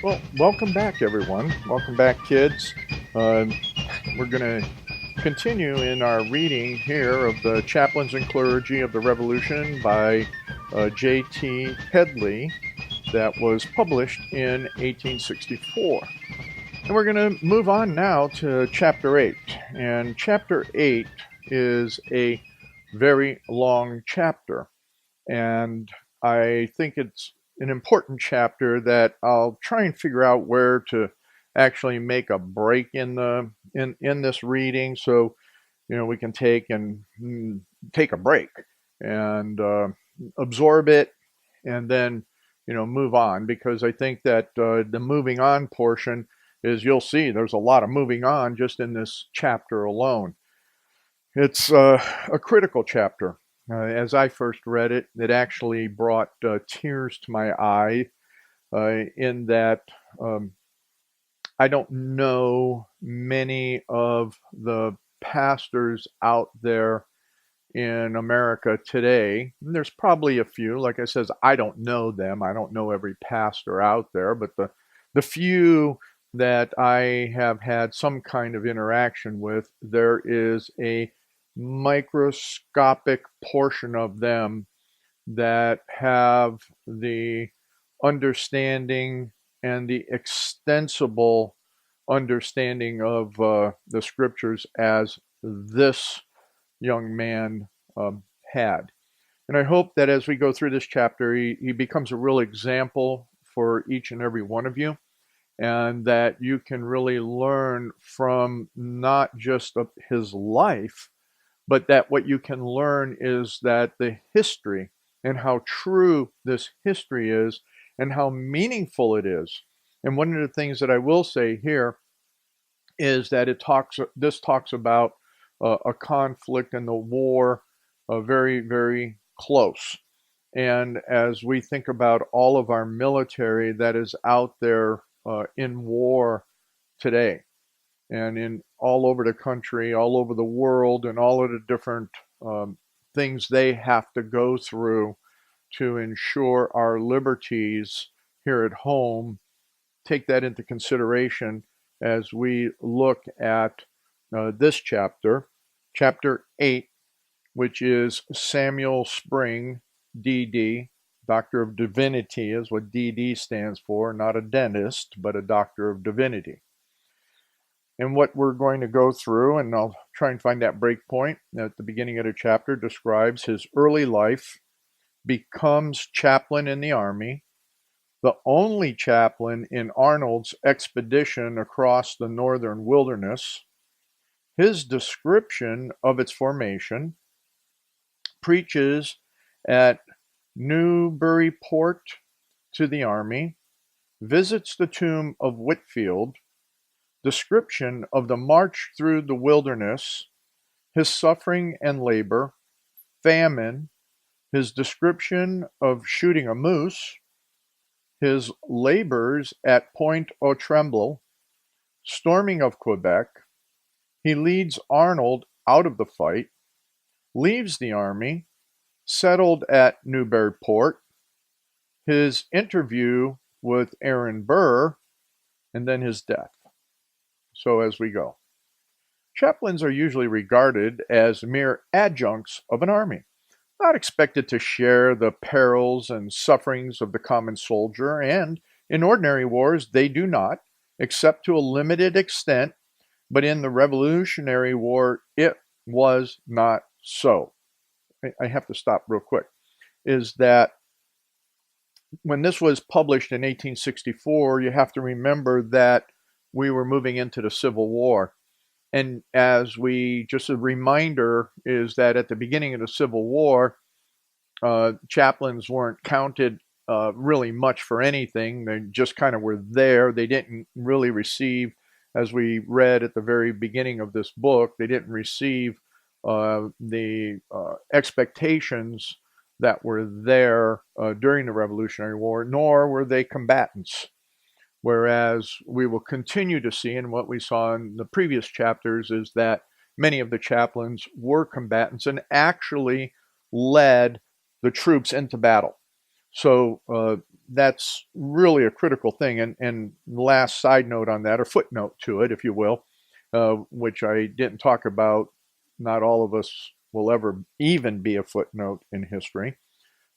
Well, welcome back, everyone. Welcome back, kids. Uh, we're going to continue in our reading here of the Chaplains and Clergy of the Revolution by J.T. Headley that was published in 1864. And we're going to move on now to Chapter 8. And Chapter 8 is a very long chapter. And I think it's an important chapter that I'll try and figure out where to actually make a break in this reading, so we can take a break and absorb it, and then move on, because I think that the moving on portion is, you'll see there's a lot of moving on just in this chapter alone. It's a critical chapter. As I first read it, it actually brought tears to my eye, in that I don't know many of the pastors out there in America today. There's probably a few. Like I says, I don't know them. I don't know every pastor out there, but the few that I have had some kind of interaction with, there is a microscopic portion of them that have the understanding and the extensible understanding of the scriptures as this young man had. And I hope that as we go through this chapter, he becomes a real example for each and every one of you, and that you can really learn from not just his life, but that what you can learn is that the history, and how true this history is, and how meaningful it is. And one of the things that I will say here is that this talks about a conflict and the war, very, very close. And as we think about all of our military that is out there in war today, and in all over the country, all over the world, and all of the different things they have to go through to ensure our liberties here at home, take that into consideration as we look at this chapter, Chapter 8, which is Samuel Spring, D.D., Doctor of Divinity is what D.D. stands for, not a dentist, but a Doctor of Divinity. And what we're going to go through, and I'll try and find that break point at the beginning of the chapter, describes his early life, becomes chaplain in the army, the only chaplain in Arnold's expedition across the northern wilderness, his description of its formation, preaches at Newburyport to the army, visits the tomb of Whitfield, description of the march through the wilderness, his suffering and labor, famine, his description of shooting a moose, his labors at Point au Tremble, storming of Quebec. He leads Arnold out of the fight, leaves the army, settled at Newburyport, his interview with Aaron Burr, and then his death. So as we go. Chaplains are usually regarded as mere adjuncts of an army, not expected to share the perils and sufferings of the common soldier, and in ordinary wars they do not, except to a limited extent, but in the Revolutionary War it was not so. I have to stop real quick. Is that when this was published in 1864, you have to remember that we were moving into the Civil War. And just a reminder is that at the beginning of the Civil War, chaplains weren't counted really much for anything. They just kind of were there. They didn't really receive, as we read at the very beginning of this book, they didn't receive the expectations that were there during the Revolutionary War, nor were they combatants. Whereas we will continue to see, and what we saw in the previous chapters, is that many of the chaplains were combatants and actually led the troops into battle. So that's really a critical thing. And last side note on that, or footnote to it, if you will, which I didn't talk about. Not all of us will ever even be a footnote in history.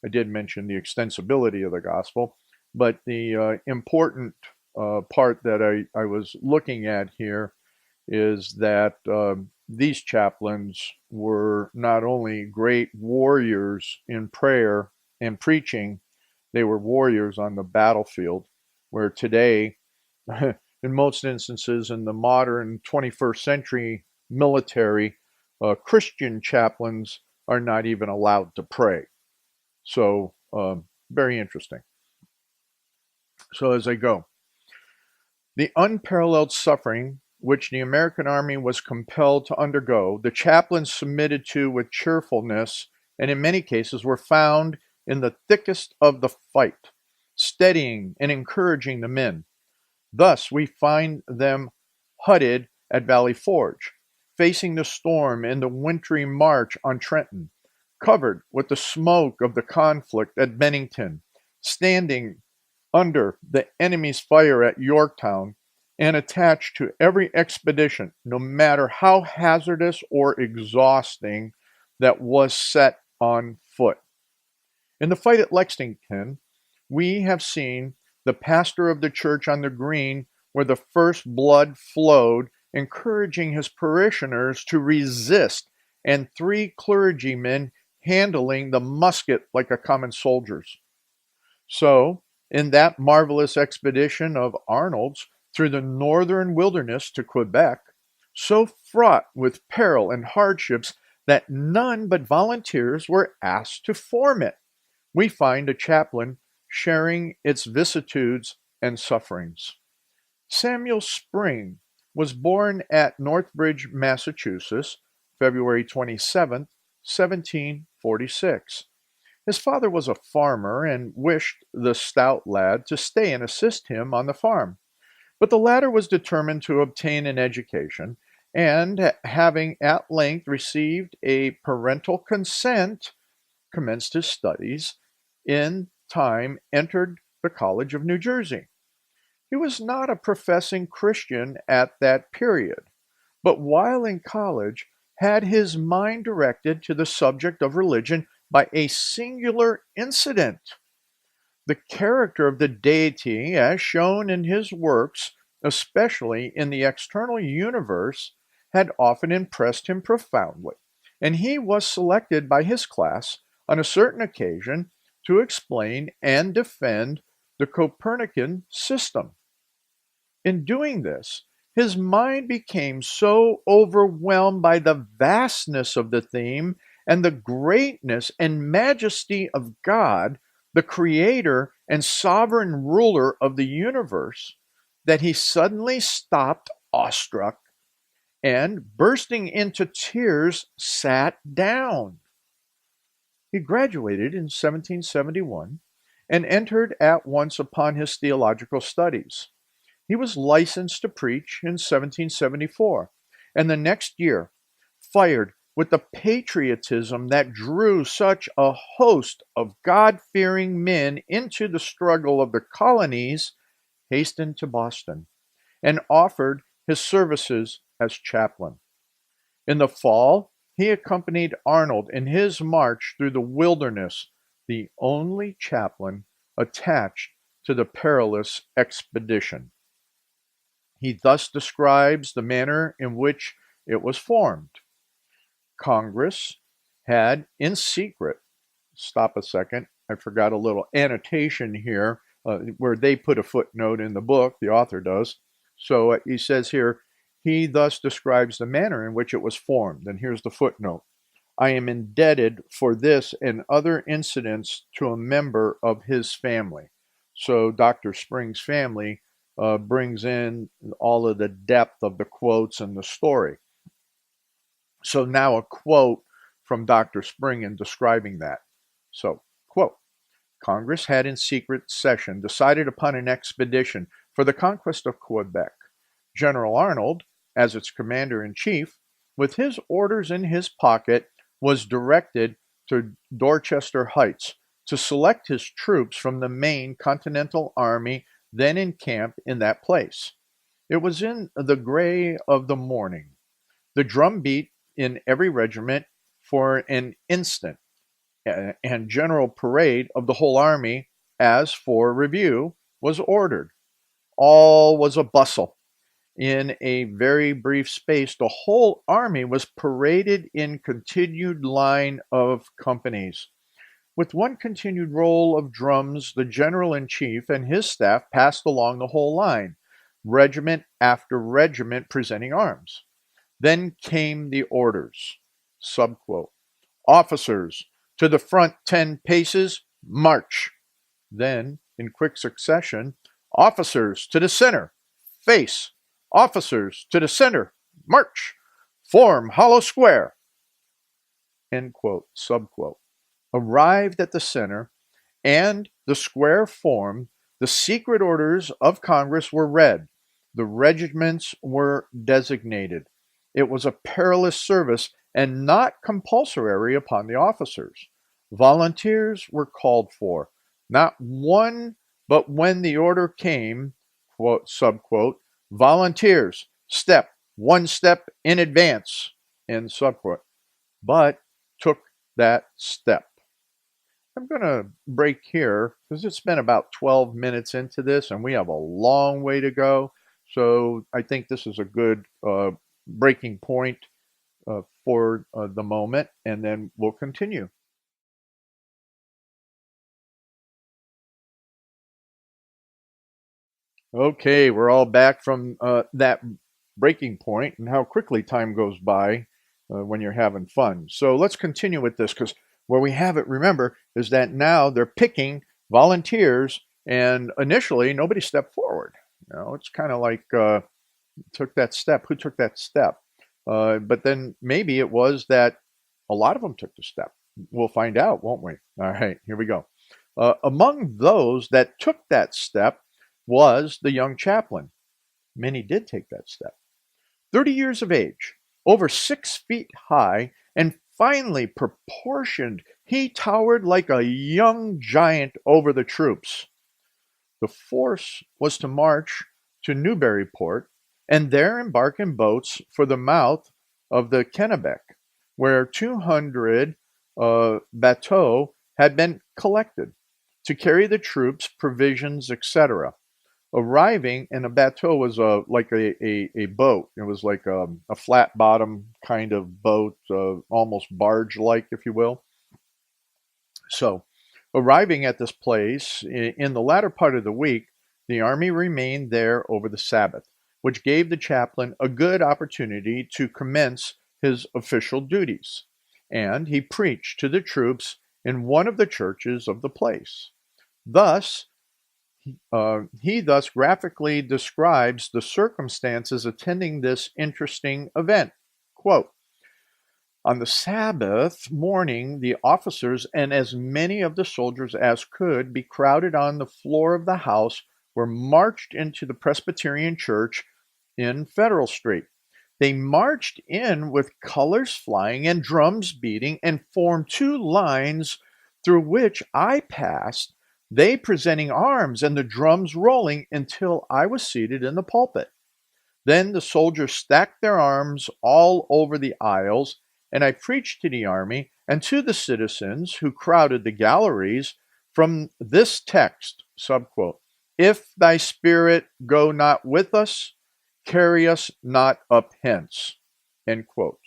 I did mention the extensibility of the gospel, but the important part that I was looking at here is that these chaplains were not only great warriors in prayer and preaching, they were warriors on the battlefield, where today, in most instances, in the modern 21st century military, Christian chaplains are not even allowed to pray. So, very interesting. So, as I go, the unparalleled suffering which the American army was compelled to undergo, the chaplains submitted to with cheerfulness, and in many cases were found in the thickest of the fight, steadying and encouraging the men. Thus, we find them hutted at Valley Forge, facing the storm in the wintry march on Trenton, covered with the smoke of the conflict at Bennington, standing under the enemy's fire at Yorktown, and attached to every expedition, no matter how hazardous or exhausting, that was set on foot. In the fight at Lexington, we have seen the pastor of the church on the green where the first blood flowed, encouraging his parishioners to resist, and three clergymen handling the musket like a common soldier's. So, in that marvelous expedition of Arnold's through the northern wilderness to Quebec, so fraught with peril and hardships that none but volunteers were asked to form it, we find a chaplain sharing its vicissitudes and sufferings. Samuel Spring was born at Northbridge, Massachusetts, February 27th, 1746. His father was a farmer and wished the stout lad to stay and assist him on the farm. But the latter was determined to obtain an education, and having at length received a parental consent, commenced his studies, in time entered the College of New Jersey. He was not a professing Christian at that period, but while in college had his mind directed to the subject of religion by a singular incident. The character of the deity, as shown in his works, especially in the external universe, had often impressed him profoundly, and he was selected by his class on a certain occasion to explain and defend the Copernican system. In doing this, his mind became so overwhelmed by the vastness of the theme and the greatness and majesty of God, the creator and sovereign ruler of the universe, that he suddenly stopped awestruck and, bursting into tears, sat down. He graduated in 1771 and entered at once upon his theological studies. He was licensed to preach in 1774, and the next year, fired with the patriotism that drew such a host of God-fearing men into the struggle of the colonies, hastened to Boston and offered his services as chaplain. In the fall, he accompanied Arnold in his march through the wilderness, the only chaplain attached to the perilous expedition. He thus describes the manner in which it was formed. Congress had, in secret, stop a second, I forgot a little annotation here where they put a footnote in the book, the author does. So he says here, he thus describes the manner in which it was formed. And here's the footnote. I am indebted for this and other incidents to a member of his family. So Dr. Spring's family brings in all of the depth of the quotes and the story. So now a quote from Dr. Spring in describing that. So, quote, Congress had in secret session decided upon an expedition for the conquest of Quebec. General Arnold, as its commander-in-chief, with his orders in his pocket, was directed to Dorchester Heights, to select his troops from the main Continental Army then in camp in that place. It was in the gray of the morning. The drum beat in every regiment for an instant, and general parade of the whole army, as for review, was ordered. All was a bustle. In a very brief space, the whole army was paraded in continued line of companies. With one continued roll of drums, the general in chief and his staff passed along the whole line, regiment after regiment presenting arms. Then came the orders. Subquote. Officers, to the front 10 paces, march. Then, in quick succession, officers to the center, face. Officers to the center, march. Form hollow square. End quote. Subquote. Arrived at the center and the square formed, the secret orders of Congress were read. The regiments were designated. It was a perilous service and not compulsory upon the officers. Volunteers were called for. Not one, but when the order came, quote, subquote, volunteers, step, one step in advance, end subquote, but took that step. I'm going to break here because it's been about 12 minutes into this and we have a long way to go. So I think this is a good breaking point for the moment, and then we'll continue. Okay, we're all back from that breaking point and how quickly time goes by when you're having fun. So let's continue with this because where we have it, remember, is that now they're picking volunteers, and initially nobody stepped forward. It's kind of like took that step. Who took that step? But then maybe it was that a lot of them took the step. We'll find out, won't we? All right, here we go. Among those that took that step was the young chaplain. Many did take that step. 30 years of age, over 6 feet high, and finely proportioned, he towered like a young giant over the troops. The force was to march to Newburyport and there embark in boats for the mouth of the Quebec, where 200 bateaux had been collected to carry the troops, provisions, etc. Arriving, and a bateau was like a boat. It was like a flat bottom kind of boat, almost barge-like, if you will. So, arriving at this place in the latter part of the week, the army remained there over the Sabbath, which gave the chaplain a good opportunity to commence his official duties. And he preached to the troops in one of the churches of the place. Thus, he thus graphically describes the circumstances attending this interesting event. Quote, on the Sabbath morning, the officers and as many of the soldiers as could be crowded on the floor of the house were marched into the Presbyterian Church in Federal Street. They marched in with colors flying and drums beating and formed 2 lines through which I passed, they presenting arms and the drums rolling until I was seated in the pulpit. Then the soldiers stacked their arms all over the aisles, and I preached to the army and to the citizens who crowded the galleries from this text, subquote, if thy spirit go not with us, carry us not up hence, end quote.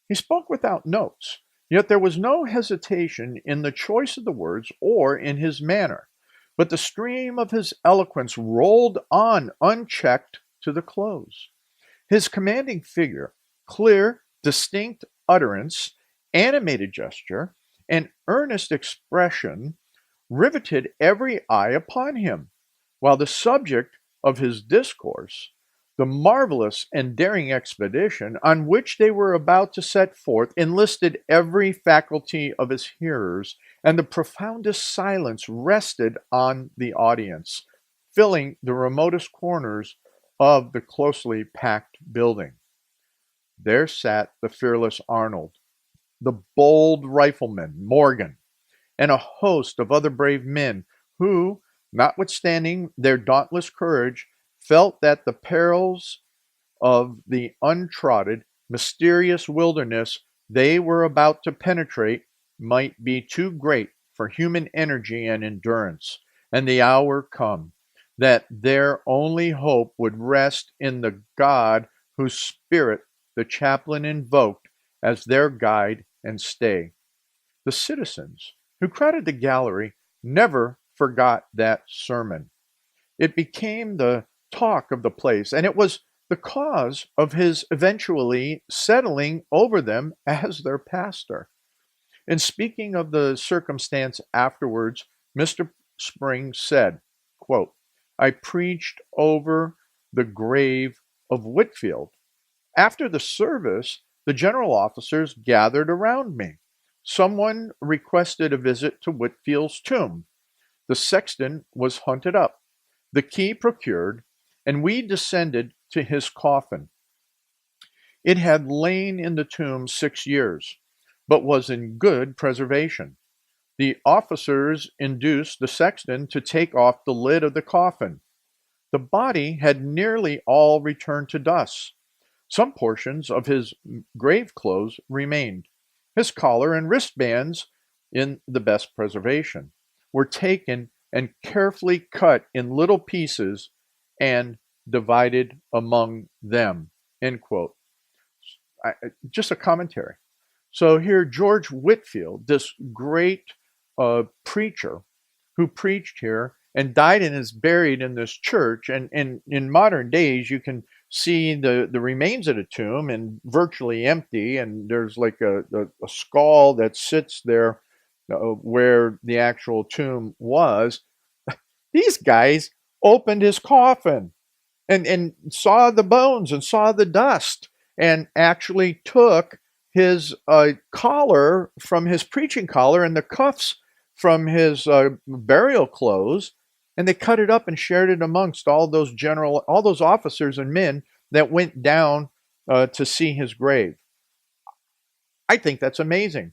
He spoke without notes, yet there was no hesitation in the choice of the words or in his manner, but the stream of his eloquence rolled on unchecked to the close. His commanding figure, clear, distinct utterance, animated gesture, and earnest expression riveted every eye upon him, while the subject of his discourse, the marvelous and daring expedition on which they were about to set forth, enlisted every faculty of his hearers, and the profoundest silence rested on the audience, filling the remotest corners of the closely packed building. There sat the fearless Arnold, the bold rifleman Morgan, and a host of other brave men who, notwithstanding their dauntless courage, felt that the perils of the untrodden, mysterious wilderness they were about to penetrate might be too great for human energy and endurance, and the hour come that their only hope would rest in the God whose spirit the chaplain invoked as their guide and stay. The citizens who crowded the gallery never forgot that sermon. It became the talk of the place, and it was the cause of his eventually settling over them as their pastor. In speaking of the circumstance afterwards, Mr. Spring said, quote, I preached over the grave of Whitfield. After the service, the general officers gathered around me. Someone requested a visit to Whitfield's tomb. The sexton was hunted up, the key procured, and we descended to his coffin. It had lain in the tomb 6 years, but was in good preservation. The officers induced the sexton to take off the lid of the coffin. The body had nearly all returned to dust. Some portions of his grave clothes remained. His collar and wristbands, in the best preservation, were taken and carefully cut in little pieces and divided among them. End quote. Just a commentary. So here, George Whitfield, this great preacher who preached here and died and is buried in this church. And in modern days, you can see the remains of the tomb and virtually empty. And there's like a skull that sits there where the actual tomb was. These guys opened his coffin and saw the bones and saw the dust and actually took his collar from his preaching collar and the cuffs from his burial clothes, and they cut it up and shared it amongst all those officers and men that went down to see his grave. I think that's amazing.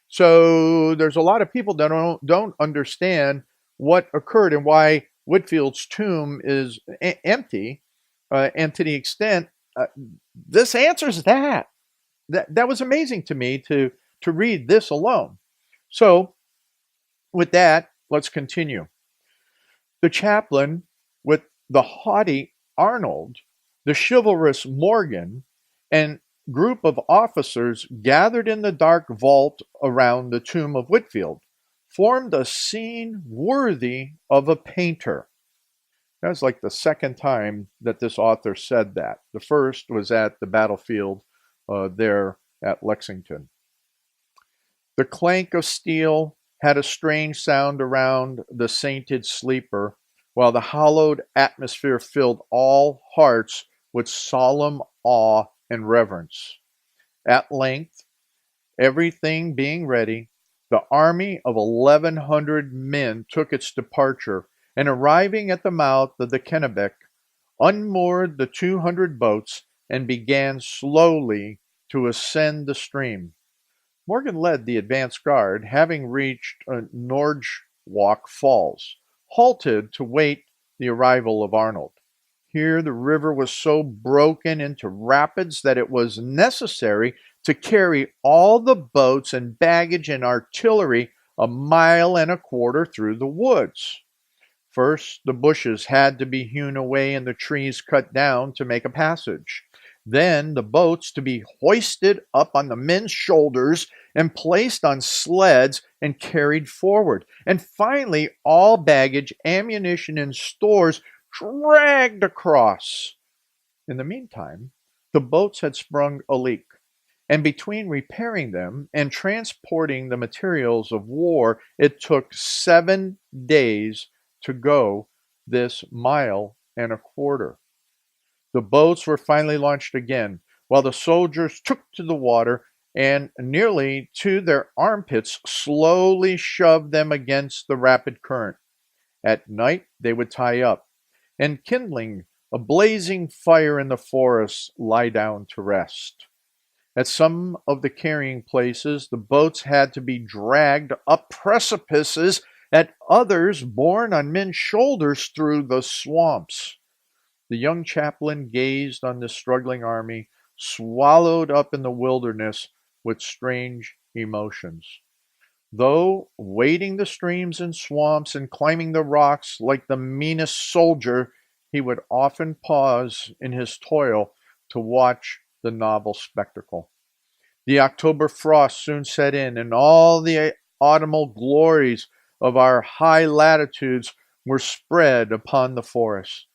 So there's a lot of people that don't understand what occurred and why Whitfield's tomb is empty, and to the extent this answers that. That was amazing to me to read this alone. So with that, let's continue. The chaplain, with the haughty Arnold, the chivalrous Morgan, and group of officers gathered in the dark vault around the tomb of Whitfield, formed a scene worthy of a painter. That's like the second time that this author said that. The first was at the battlefield there at Lexington. The clank of steel had a strange sound around the sainted sleeper, while the hallowed atmosphere filled all hearts with solemn awe and reverence. At length, everything being ready, the army of 1,100 men took its departure, and arriving at the mouth of the Kennebec, unmoored the 200 boats and began slowly to ascend the stream. Morgan led the advance guard, having reached Norwalk Falls, halted to wait the arrival of Arnold. Here the river was so broken into rapids that it was necessary to carry all the boats and baggage and artillery 1.25 miles through the woods. First, the bushes had to be hewn away and the trees cut down to make a passage. Then the boats to be hoisted up on the men's shoulders and placed on sleds and carried forward. And finally, all baggage, ammunition, and stores dragged across. In the meantime, the boats had sprung a leak, and between repairing them and transporting the materials of war, it took 7 days to go this 1.25 miles. The boats were finally launched again, while the soldiers took to the water and, nearly to their armpits, slowly shoved them against the rapid current. At night they would tie up, and kindling a blazing fire in the forest, lie down to rest. At some of the carrying places, the boats had to be dragged up precipices, at others borne on men's shoulders through the swamps. The young chaplain gazed on this struggling army, swallowed up in the wilderness with strange emotions. Though wading the streams and swamps and climbing the rocks like the meanest soldier, he would often pause in his toil to watch the novel spectacle. The October frost soon set in, and all the autumnal glories of our high latitudes were spread upon the forest.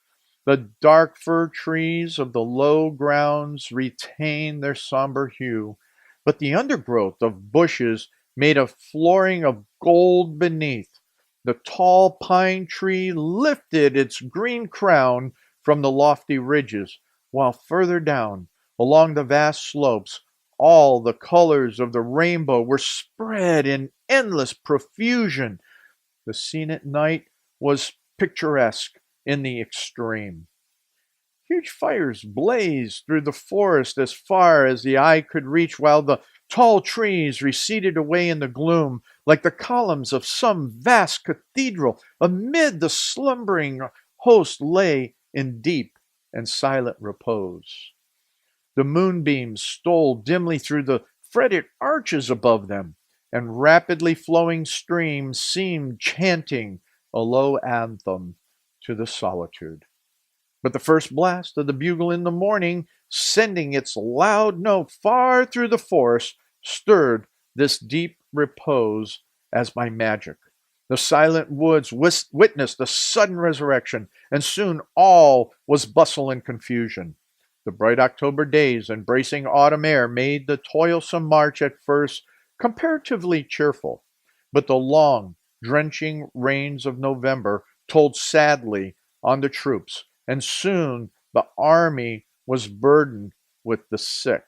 The dark fir trees of the low grounds retained their somber hue, but the undergrowth of bushes made a flooring of gold beneath. The tall pine tree lifted its green crown from the lofty ridges, while further down, along the vast slopes, all the colors of the rainbow were spread in endless profusion. The scene at night was picturesque in the extreme. Huge fires blazed through the forest as far as the eye could reach, while the tall trees receded away in the gloom like the columns of some vast cathedral. Amid the slumbering host lay in deep and silent repose. The moonbeams stole dimly through the fretted arches above them, and rapidly flowing streams seemed chanting a low anthem to the solitude. But the first blast of the bugle in the morning, sending its loud note far through the forest, stirred this deep repose as by magic. The silent woods witnessed a sudden resurrection, and soon all was bustle and confusion. The bright October days and bracing autumn air made the toilsome march at first comparatively cheerful, but the long, drenching rains of November told sadly on the troops, and soon the army was burdened with the sick.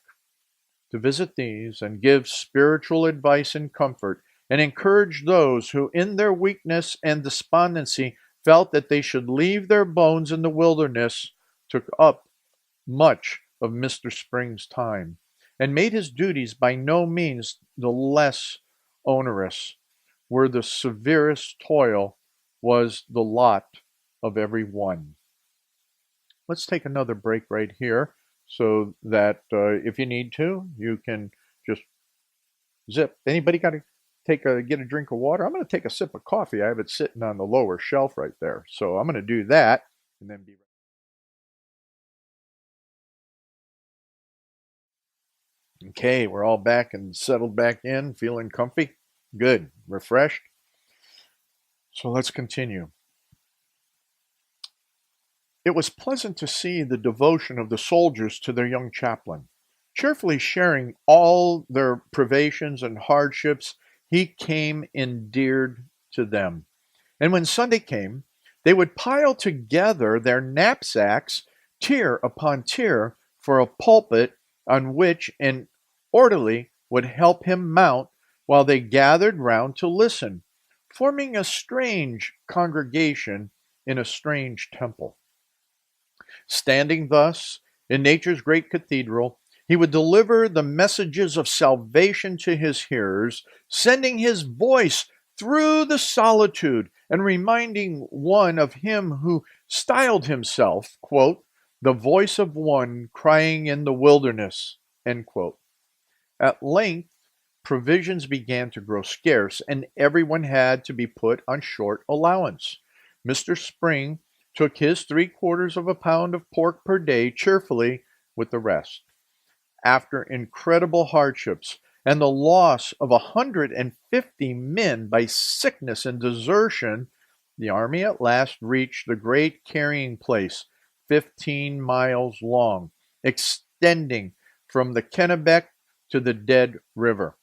To visit these and give spiritual advice and comfort, and encourage those who, in their weakness and despondency, felt that they should leave their bones in the wilderness, took up much of Mr. Spring's time, and made his duties by no means the less onerous, where the severest toil was the lot of every one. Let's take another break right here so that if you need to, you can just zip. Anybody got to get a drink of water? I'm going to take a sip of coffee. I have it sitting on the lower shelf right there. So I'm going to do that and then be right. Okay, we're all back and settled back in, feeling comfy. Good, refreshed. So let's continue. It was pleasant to see the devotion of the soldiers to their young chaplain. Cheerfully sharing all their privations and hardships, he came endeared to them. And when Sunday came, they would pile together their knapsacks, tier upon tier, for a pulpit on which an orderly would help him mount while they gathered round to listen, forming a strange congregation in a strange temple. Standing thus in nature's great cathedral, he would deliver the messages of salvation to his hearers, sending his voice through the solitude and reminding one of him who styled himself, quote, the voice of one crying in the wilderness, end quote. At length, provisions began to grow scarce, and everyone had to be put on short allowance. Mr. Spring took his 3/4 of a pound of pork per day cheerfully with the rest. After incredible hardships and the loss of 150 men by sickness and desertion, the army at last reached the great carrying place, 15 miles long, extending from the Kennebec to the Dead River.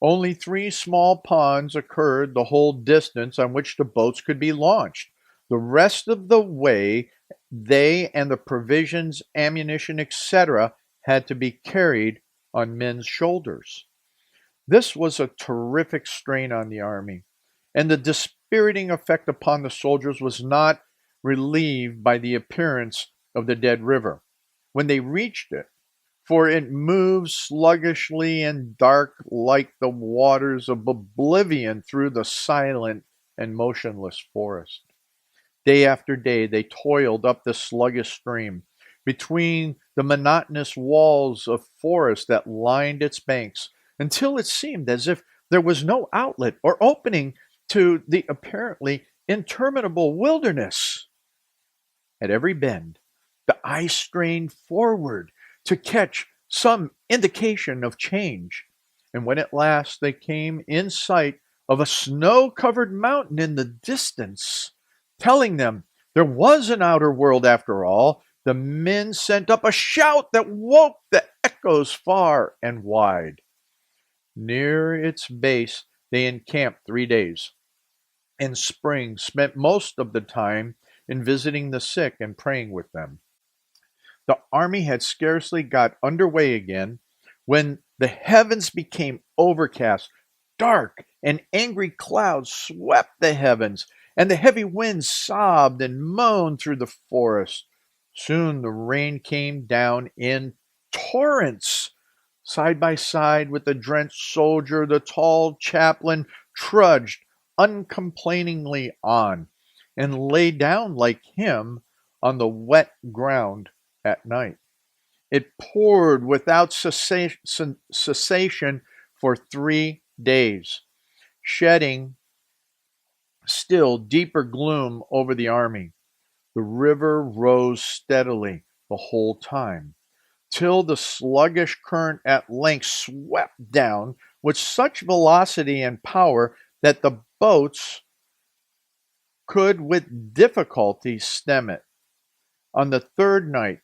Only 3 small ponds occurred the whole distance on which the boats could be launched. The rest of the way, they and the provisions, ammunition, etc., had to be carried on men's shoulders. This was a terrific strain on the army, and the dispiriting effect upon the soldiers was not relieved by the appearance of the Dead River. When they reached it, for it moves sluggishly and dark like the waters of oblivion through the silent and motionless forest. Day after day they toiled up the sluggish stream, between the monotonous walls of forest that lined its banks, until it seemed as if there was no outlet or opening to the apparently interminable wilderness. At every bend, the eye strained forward to catch some indication of change, and when at last they came in sight of a snow covered mountain in the distance, telling them there was an outer world after all, the men sent up a shout that woke the echoes far and wide. Near its base they encamped 3 days. In spring, spent most of the time in visiting the sick and praying with them. The army had scarcely got under way again when the heavens became overcast. Dark and angry clouds swept the heavens, and the heavy winds sobbed and moaned through the forest. Soon the rain came down in torrents. Side by side with the drenched soldier, the tall chaplain trudged uncomplainingly on, and lay down like him on the wet ground at night. It poured without cessation for 3 days, shedding still deeper gloom over the army. The river rose steadily the whole time, till the sluggish current at length swept down with such velocity and power that the boats could with difficulty stem it. On the third night,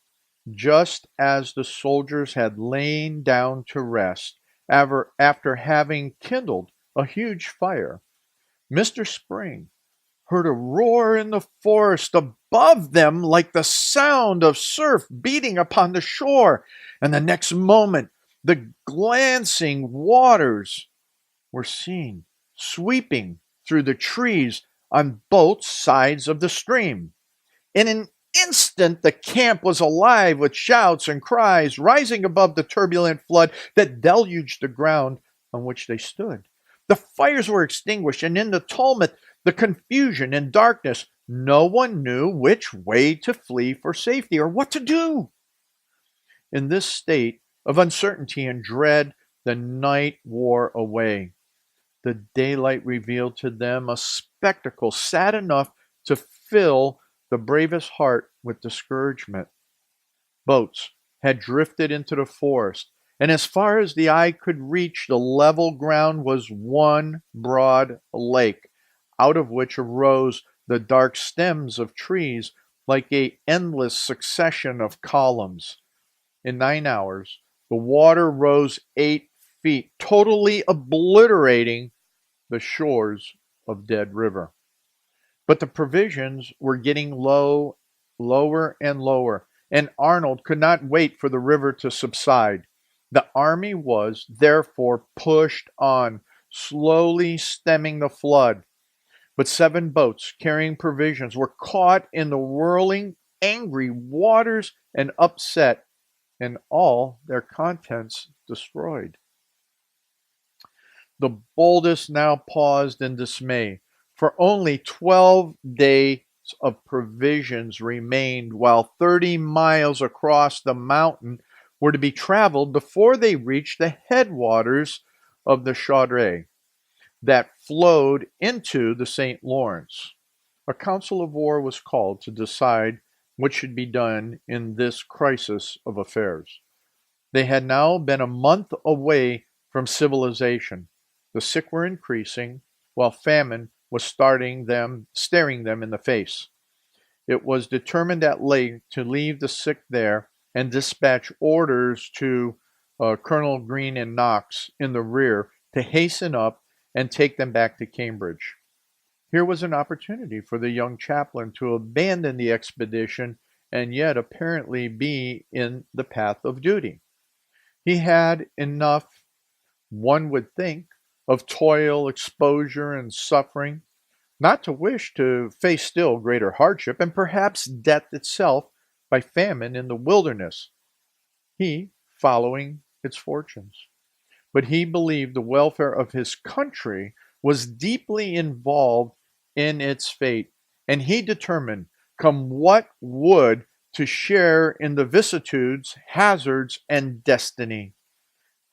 just as the soldiers had lain down to rest, after having kindled a huge fire, Mr. Spring heard a roar in the forest above them like the sound of surf beating upon the shore, and the next moment the glancing waters were seen sweeping through the trees on both sides of the stream. In an instant, the camp was alive with shouts and cries rising above the turbulent flood that deluged the ground on which they stood. The fires were extinguished, and in the tumult, the confusion and darkness, no one knew which way to flee for safety or what to do. In this state of uncertainty and dread, the night wore away. The daylight revealed to them a spectacle sad enough to fill the bravest heart with discouragement. Boats had drifted into the forest, and as far as the eye could reach, the level ground was one broad lake, out of which arose the dark stems of trees like an endless succession of columns. In 9 hours, the water rose 8 feet, totally obliterating the shores of Dead River. But the provisions were getting lower and lower, and Arnold could not wait for the river to subside. The army was, therefore, pushed on, slowly stemming the flood. But 7 boats carrying provisions were caught in the whirling, angry waters and upset, and all their contents destroyed. The boldest now paused in dismay, for only 12 days of provisions remained, while 30 miles across the mountain were to be traveled before they reached the headwaters of the Chaudiere that flowed into the St. Lawrence. A council of war was called to decide what should be done in this crisis of affairs. They had now been a month away from civilization. The sick were increasing, while famine was staring them in the face. It was determined at length to leave the sick there and dispatch orders to Colonel Green and Knox in the rear to hasten up and take them back to Cambridge. Here was an opportunity for the young chaplain to abandon the expedition and yet apparently be in the path of duty. He had enough, one would think, of toil, exposure, and suffering, not to wish to face still greater hardship and perhaps death itself by famine in the wilderness. He following its fortunes. But he believed the welfare of his country was deeply involved in its fate, and he determined, come what would, to share in the vicissitudes, hazards, and destiny.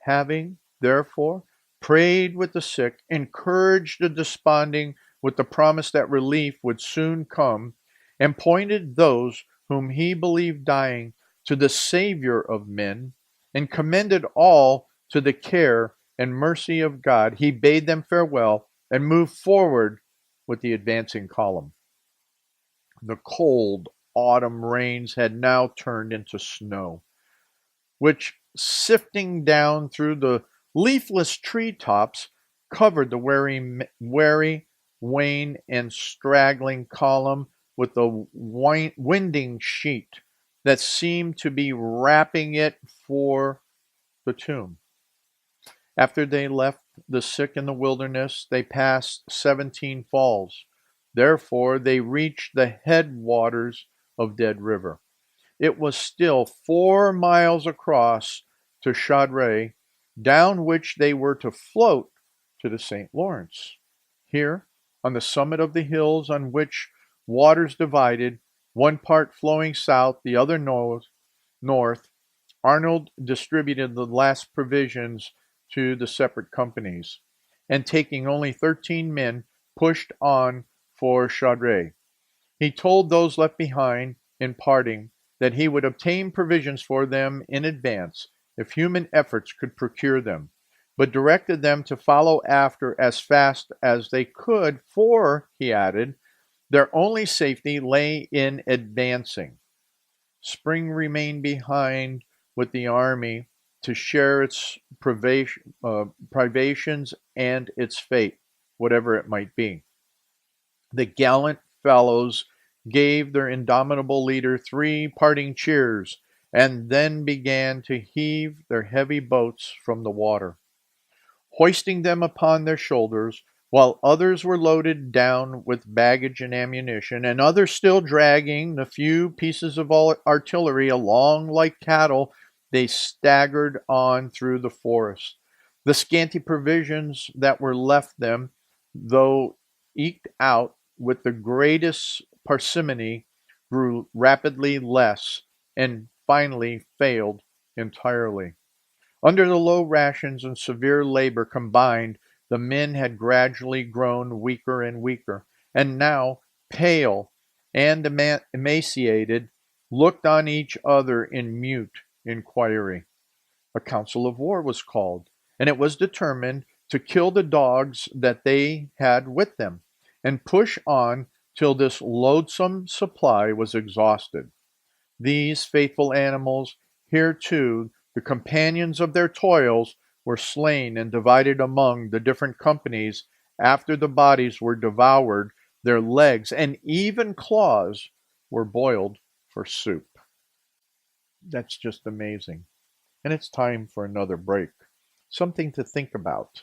Having, therefore, prayed with the sick, encouraged the desponding with the promise that relief would soon come, and pointed those whom he believed dying to the Savior of men, and commended all to the care and mercy of God, he bade them farewell and moved forward with the advancing column. The cold autumn rains had now turned into snow, which, sifting down through the leafless tree tops, covered the weary, wan, and straggling column with a winding sheet that seemed to be wrapping it for the tomb. After they left the sick in the wilderness, they passed 17 falls. Therefore, they reached the headwaters of Dead River. It was still 4 miles across to Chaudiere, down which they were to float to the St. Lawrence. Here, on the summit of the hills on which waters divided, one part flowing south, the other north, Arnold distributed the last provisions to the separate companies, and taking only 13 men, pushed on for Chaudiere. He told those left behind, in parting, that he would obtain provisions for them in advance, if human efforts could procure them, but directed them to follow after as fast as they could, for, he added, their only safety lay in advancing. Spring remained behind with the army to share its privations and its fate, whatever it might be. The gallant fellows gave their indomitable leader 3 parting cheers, and then began to heave their heavy boats from the water, hoisting them upon their shoulders, while others were loaded down with baggage and ammunition, and others still dragging the few pieces of artillery along like cattle. They staggered on through the forest. The scanty provisions that were left them, though eked out with the greatest parsimony, grew rapidly less, and finally failed entirely. Under the low rations and severe labor combined, the men had gradually grown weaker and weaker, and now, pale and emaciated, looked on each other in mute inquiry. A council of war was called, and it was determined to kill the dogs that they had with them, and push on till this loathsome supply was exhausted. These faithful animals, hereto the companions of their toils, were slain and divided among the different companies. After the bodies were devoured, their legs and even claws were boiled for soup. That's just amazing. And it's time for another break. Something to think about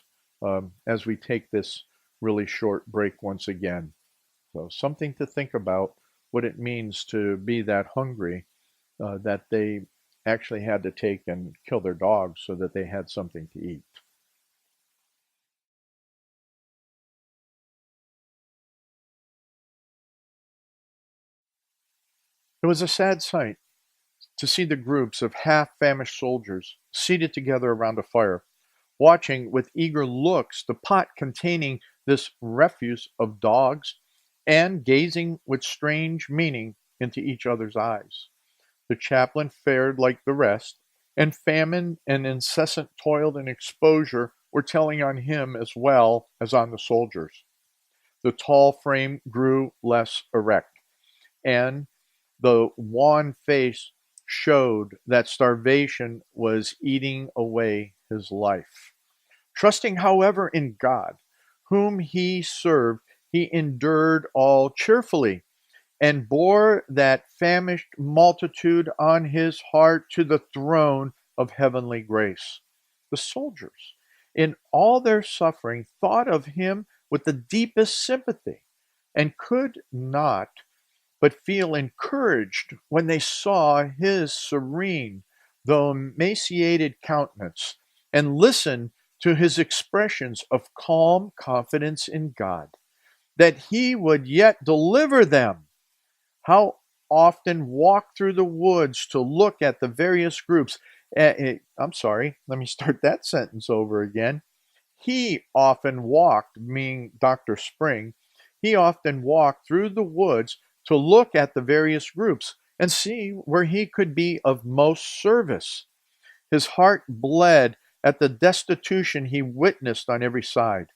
as we take this really short break once again. So, something to think about what it means to be that hungry that they actually had to take and kill their dogs so that they had something to eat. It was a sad sight to see the groups of half famished soldiers seated together around a fire, watching with eager looks the pot containing this refuse of dogs, and gazing with strange meaning into each other's eyes. The chaplain fared like the rest, and famine and incessant toil and exposure were telling on him as well as on the soldiers. The tall frame grew less erect, and the wan face showed that starvation was eating away his life. Trusting, however, in God, whom he served, he endured all cheerfully, and bore that famished multitude on his heart to the throne of heavenly grace. The soldiers, in all their suffering, thought of him with the deepest sympathy, and could not but feel encouraged when they saw his serene, the emaciated countenance and listened to his expressions of calm confidence in God, that he would yet deliver them. How often walked through the woods to look at the various groups. I'm sorry, let me start that sentence over again. He often walked, meaning Dr. Spring, he often walked through the woods to look at the various groups and see where he could be of most service. His heart bled at the destitution he witnessed on every side.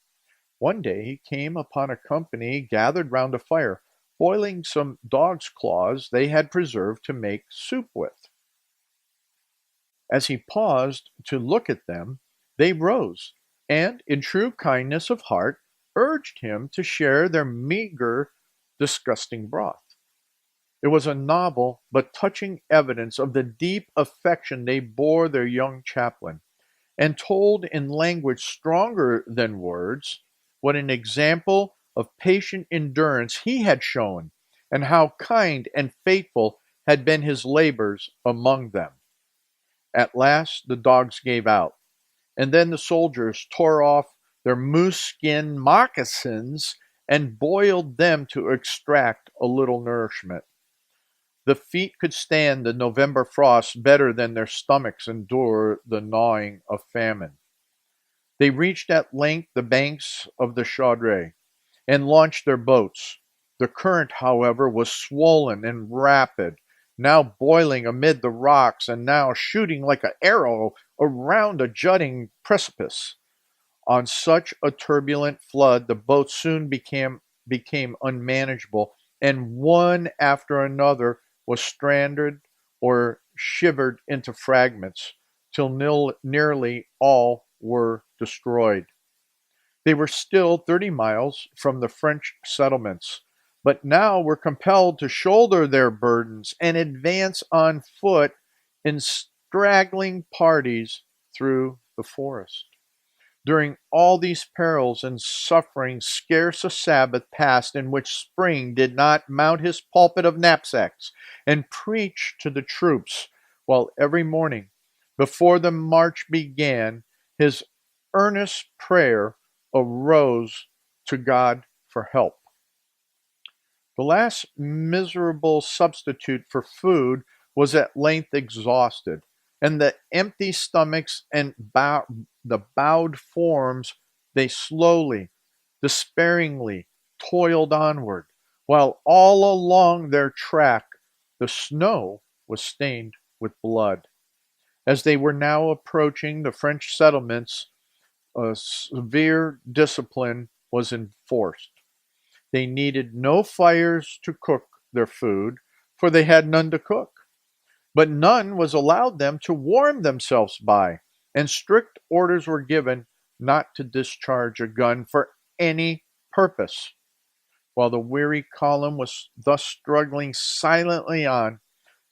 One day he came upon a company gathered round a fire, boiling some dog's claws they had preserved to make soup with. As he paused to look at them, they rose, and, in true kindness of heart, urged him to share their meager, disgusting broth. It was a novel but touching evidence of the deep affection they bore their young chaplain, and told in language stronger than words what an example of patient endurance he had shown, and how kind and faithful had been his labors among them. At last the dogs gave out, and then the soldiers tore off their moose skin moccasins and boiled them to extract a little nourishment. The feet could stand the November frost better than their stomachs endure the gnawing of famine. They reached at length the banks of the Chaudray and launched their boats. The current, however, was swollen and rapid, now boiling amid the rocks and now shooting like an arrow around a jutting precipice. On such a turbulent flood, the boats soon became unmanageable, and one after another was stranded or shivered into fragments, till nearly all were destroyed. They were still 30 miles from the French settlements, but now were compelled to shoulder their burdens and advance on foot in straggling parties through the forest. During all these perils and sufferings, scarce a Sabbath passed in which Spring did not mount his pulpit of knapsacks and preach to the troops, while every morning, before the march began, his earnest prayer arose to God for help. The last miserable substitute for food was at length exhausted, and the empty stomachs and the bowed forms, they slowly, despairingly toiled onward, while all along their track the snow was stained with blood. As they were now approaching the French settlements, a severe discipline was enforced. They needed no fires to cook their food, for they had none to cook. But none was allowed them to warm themselves by, and strict orders were given not to discharge a gun for any purpose. While the weary column was thus struggling silently on,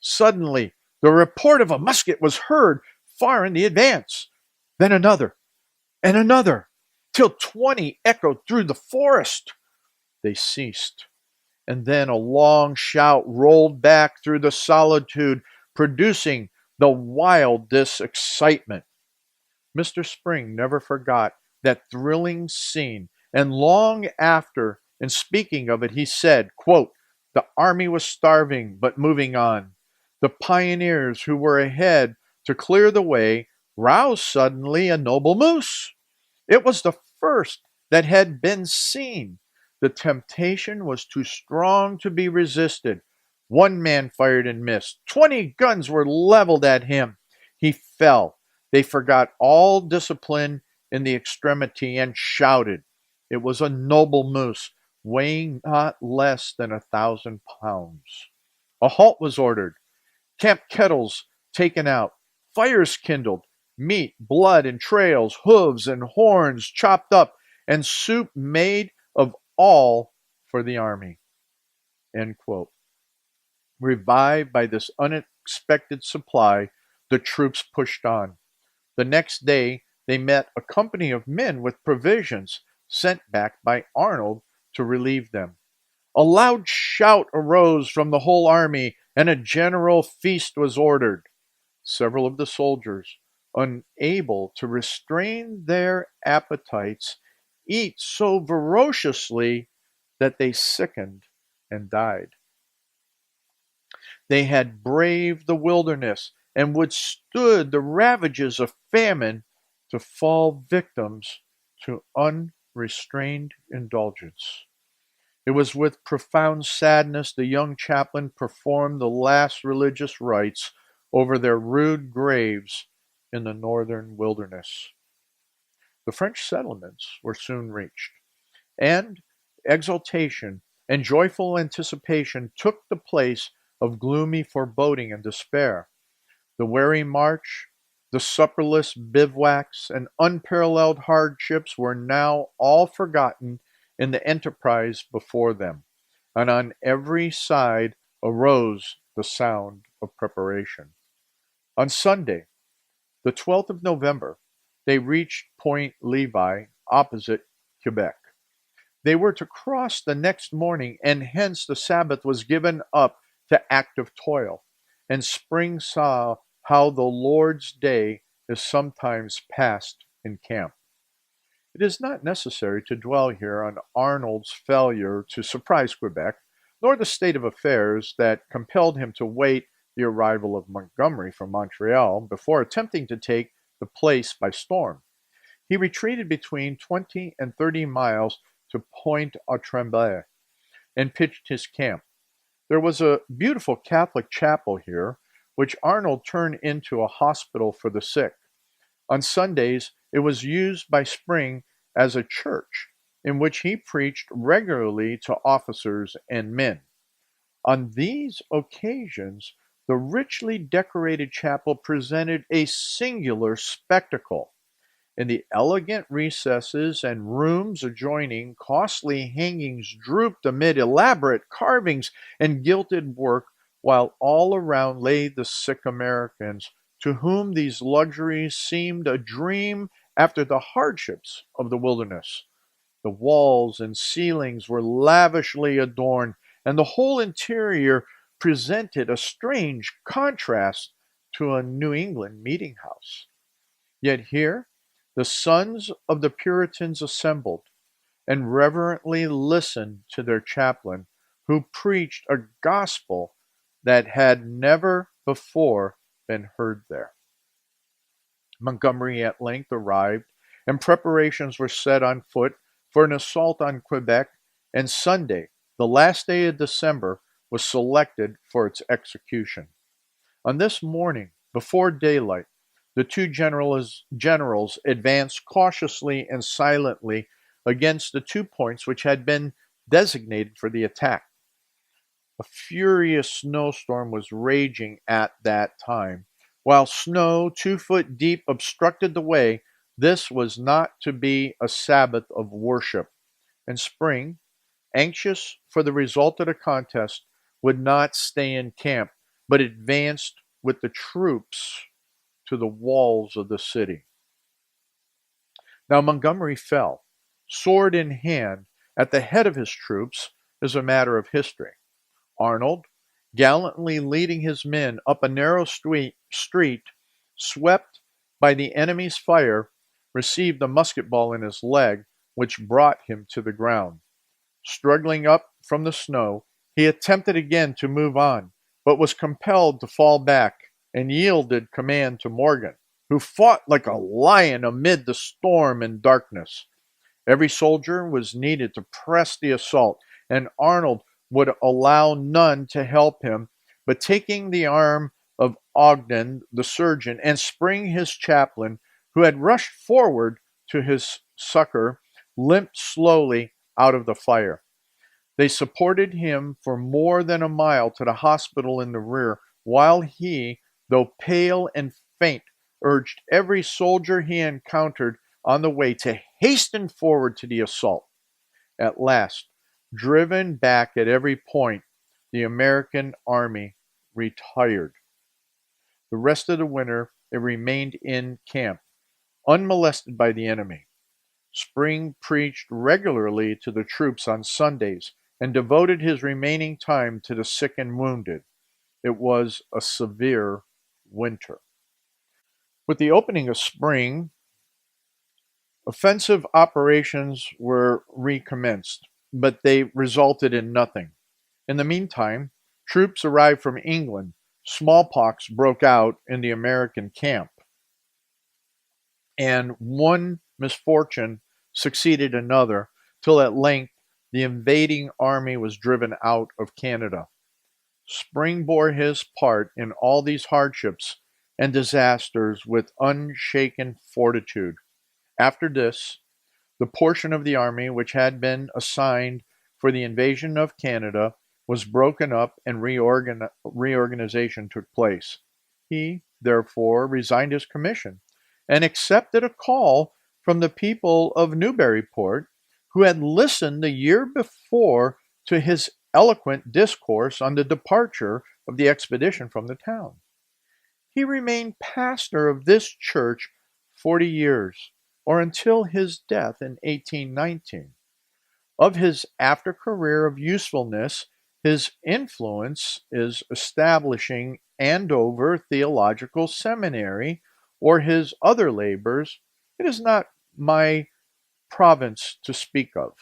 suddenly the report of a musket was heard far in the advance. Then another, and another, till 20 echoed through the forest. They ceased, and then a long shout rolled back through the solitude, producing the wildest excitement. Mr. Spring never forgot that thrilling scene, and long after, in speaking of it, he said, quote, "The army was starving, but moving on. The pioneers who were ahead to clear the way roused suddenly a noble moose. It was the first that had been seen. The temptation was too strong to be resisted. One man fired and missed. 20 guns were leveled at him. He fell. They forgot all discipline in the extremity and shouted. It was a noble moose, weighing not less than 1,000 pounds. A halt was ordered. Camp kettles taken out. Fires kindled. Meat, blood, and trails, hooves and horns chopped up, and soup made of all for the army." End quote. Revived by this unexpected supply, the troops pushed on. The next day they met a company of men with provisions sent back by Arnold to relieve them. A loud shout arose from the whole army, and a general feast was ordered. several of the soldiers, unable to restrain their appetites, eat so voraciously that they sickened and died. They had braved the wilderness and withstood the ravages of famine to fall victims to unrestrained indulgence. It was with profound sadness the young chaplain performed the last religious rites over their rude graves in the northern wilderness. The French settlements were soon reached, and exultation and joyful anticipation took the place of gloomy foreboding and despair. The weary march, the supperless bivouacs, and unparalleled hardships were now all forgotten in the enterprise before them, and on every side arose the sound of preparation. On Sunday, the 12th of November, they reached Point Levi, opposite Quebec. They were to cross the next morning, and hence the Sabbath was given up to active toil. And spring saw how the Lord's day is sometimes passed in camp. It is not necessary to dwell here on Arnold's failure to surprise Quebec, nor the state of affairs that compelled him to wait the arrival of Montgomery from Montreal before attempting to take the place by storm. He retreated between 20 and 30 miles to Point au Tremble and pitched his camp. There was a beautiful Catholic chapel here, which Arnold turned into a hospital for the sick. On Sundays, it was used by Spring as a church, in which he preached regularly to officers and men. On these occasions, the richly decorated chapel presented a singular spectacle. In the elegant recesses and rooms adjoining, costly hangings drooped amid elaborate carvings and gilded work, while all around lay the sick Americans, to whom these luxuries seemed a dream after the hardships of the wilderness. The walls and ceilings were lavishly adorned, and the whole interior presented a strange contrast to a New England meeting house. Yet here the sons of the Puritans assembled and reverently listened to their chaplain, who preached a gospel that had never before been heard there. Montgomery at length arrived, and preparations were set on foot for an assault on Quebec, and Sunday, the last day of December, was selected for its execution. On this morning, before daylight, the two generals advanced cautiously and silently against the 2 points which had been designated for the attack. A furious snowstorm was raging at that time. While snow 2 foot deep obstructed the way, this was not to be a Sabbath of worship, and Spring, anxious for the result of the contest, would not stay in camp, but advanced with the troops to the walls of the city. Now Montgomery fell, sword in hand, at the head of his troops is a matter of history. Arnold, gallantly leading his men up a narrow street, swept by the enemy's fire, received a musket ball in his leg, which brought him to the ground. Struggling up from the snow, he attempted again to move on, but was compelled to fall back and yielded command to Morgan, who fought like a lion amid the storm and darkness. Every soldier was needed to press the assault, and Arnold would allow none to help him, but taking the arm of Ogden, the surgeon, and Spring, his chaplain, who had rushed forward to his succor, limped slowly out of the fire. They supported him for more than a mile to the hospital in the rear, while he, though pale and faint, urged every soldier he encountered on the way to hasten forward to the assault. At last, driven back at every point, the American army retired. The rest of the winter it remained in camp, unmolested by the enemy. Spring preached regularly to the troops on Sundays and devoted his remaining time to the sick and wounded. It was a severe winter. With the opening of spring, offensive operations were recommenced, but they resulted in nothing. In the meantime, troops arrived from England. Smallpox broke out in the American camp, and one misfortune succeeded another, till at length the invading army was driven out of Canada. Spring bore his part in all these hardships and disasters with unshaken fortitude. After this, the portion of the army which had been assigned for the invasion of Canada was broken up and reorganization took place. He, therefore, resigned his commission and accepted a call from the people of Newburyport, who had listened the year before to his eloquent discourse on the departure of the expedition from the town. He remained pastor of this church 40 years, or until his death in 1819. Of his after career of usefulness, his influence is establishing Andover Theological Seminary, or his other labors, it is not my province to speak of.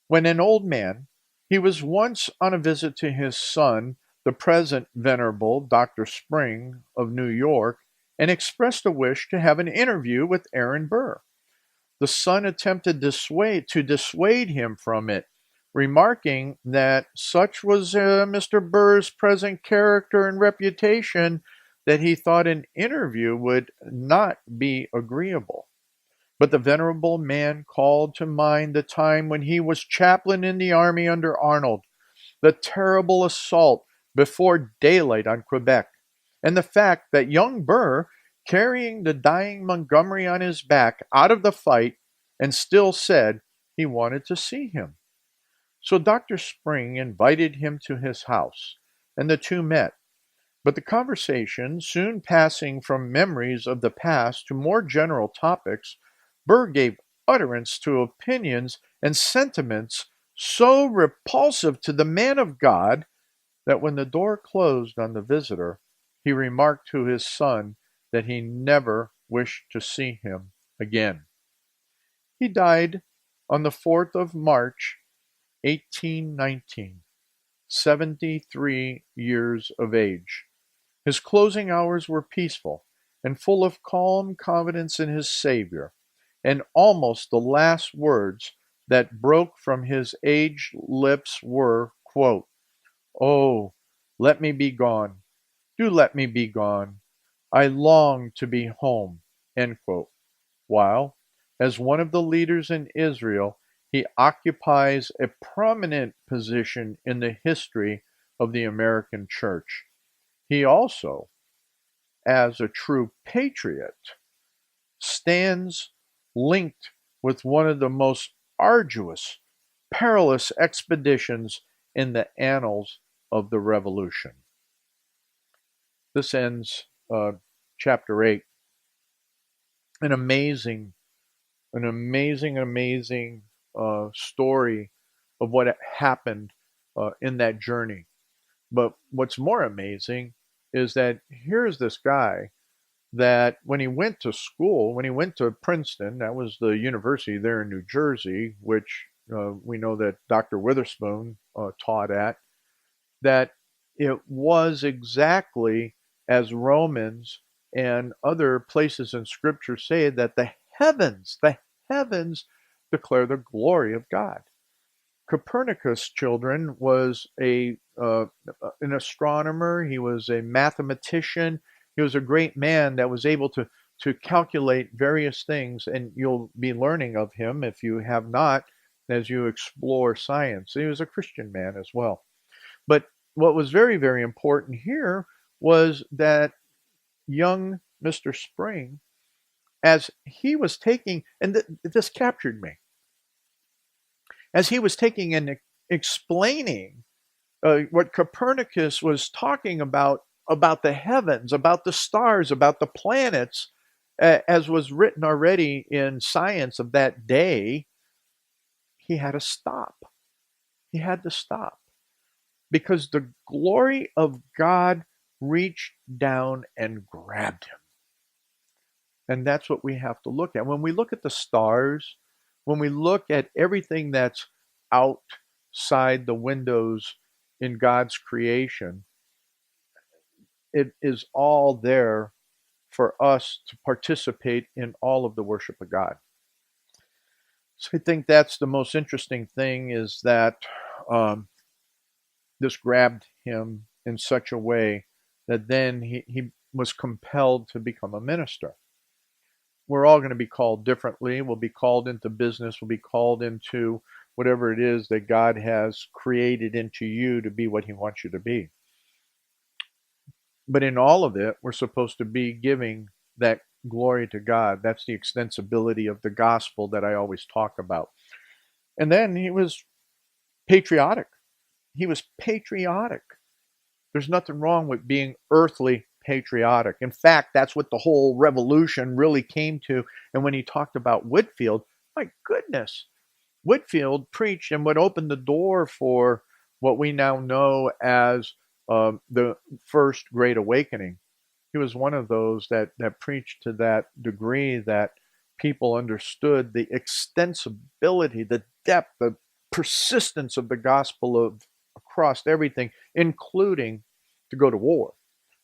When an old man, he was once on a visit to his son, the present Venerable Dr. Spring of New York, and expressed a wish to have an interview with Aaron Burr. The son attempted to dissuade him from it, remarking that such was Mr. Burr's present character and reputation that he thought an interview would not be agreeable. But the venerable man called to mind the time when he was chaplain in the army under Arnold, the terrible assault before daylight on Quebec, and the fact that young Burr, carrying the dying Montgomery on his back out of the fight, and still said he wanted to see him. So Dr. Spring invited him to his house, and the two met. But the conversation, soon passing from memories of the past to more general topics, Burr gave utterance to opinions and sentiments so repulsive to the man of God that when the door closed on the visitor, he remarked to his son that he never wished to see him again. He died on the 4th of March, 1819, 73 years of age. His closing hours were peaceful and full of calm confidence in his Savior, and almost the last words that broke from his aged lips were, quote, "Oh, let me be gone. Do let me be gone. I long to be home," end quote. While, as one of the leaders in Israel, he occupies a prominent position in the history of the American church. He also, as a true patriot, stands linked with one of the most arduous, perilous expeditions in the annals of the Revolution. This ends chapter 8. An amazing, amazing story of what happened in that journey. But what's more amazing is that here's this guy that when he went to school, when he went to Princeton, that was the university there in New Jersey, which we know that Dr. Witherspoon taught at, that it was exactly as Romans and other places in Scripture say that the heavens declare the glory of God. Copernicus, children, was an astronomer. He was a mathematician. He was a great man that was able to calculate various things, and you'll be learning of him if you have not as you explore science. He was a Christian man as well. But what was very, very important here was that young Mr. Spring, as he was taking, and this captured me, as he was taking and explaining what Copernicus was talking about the heavens, about the stars, about the planets, as was written already in science of that day, he had to stop. He had to stop because the glory of God reached down and grabbed him. And that's what we have to look at. When we look at the stars, when we look at everything that's outside the windows in God's creation, it is all there for us to participate in all of the worship of God. So I think that's the most interesting thing, is that um, this grabbed him in such a way that then he was compelled to become a minister. We're all going to be called differently. We'll be called into business. We'll be called into whatever it is that God has created into you to be what he wants you to be. But in all of it, we're supposed to be giving that glory to God. That's the extensibility of the gospel that I always talk about. And then he was patriotic. He was patriotic. There's nothing wrong with being earthly patriotic. In fact, that's what the whole revolution really came to. And when he talked about Whitfield, my goodness, Whitfield preached, and what opened the door for what we now know as the First Great Awakening. He was one of those that preached to that degree that people understood the extensibility, the depth, the persistence of the gospel of across everything, including to go to war,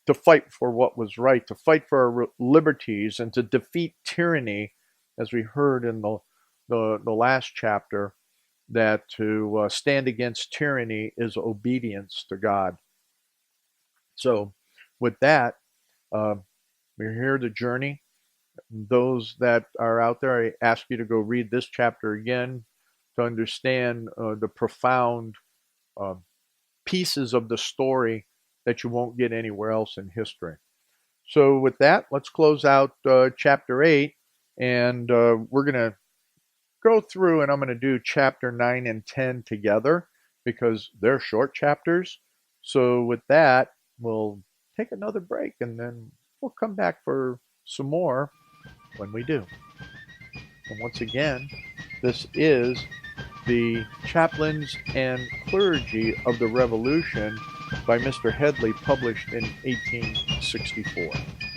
to fight for what was right, to fight for our liberties, and to defeat tyranny, as we heard in the last chapter, that to stand against tyranny is obedience to God. So, with that, we're here the journey. Those that are out there, I ask you to go read this chapter again to understand the profound uh, pieces of the story that you won't get anywhere else in history. So, with that, let's close out chapter 8, and we're going to go through, and I'm going to do chapter 9 and 10 together because they're short chapters. So, with that, we'll take another break, and then we'll come back for some more when we do. And once again, this is the Chaplains and Clergy of the Revolution by Mr. Headley, published in 1864.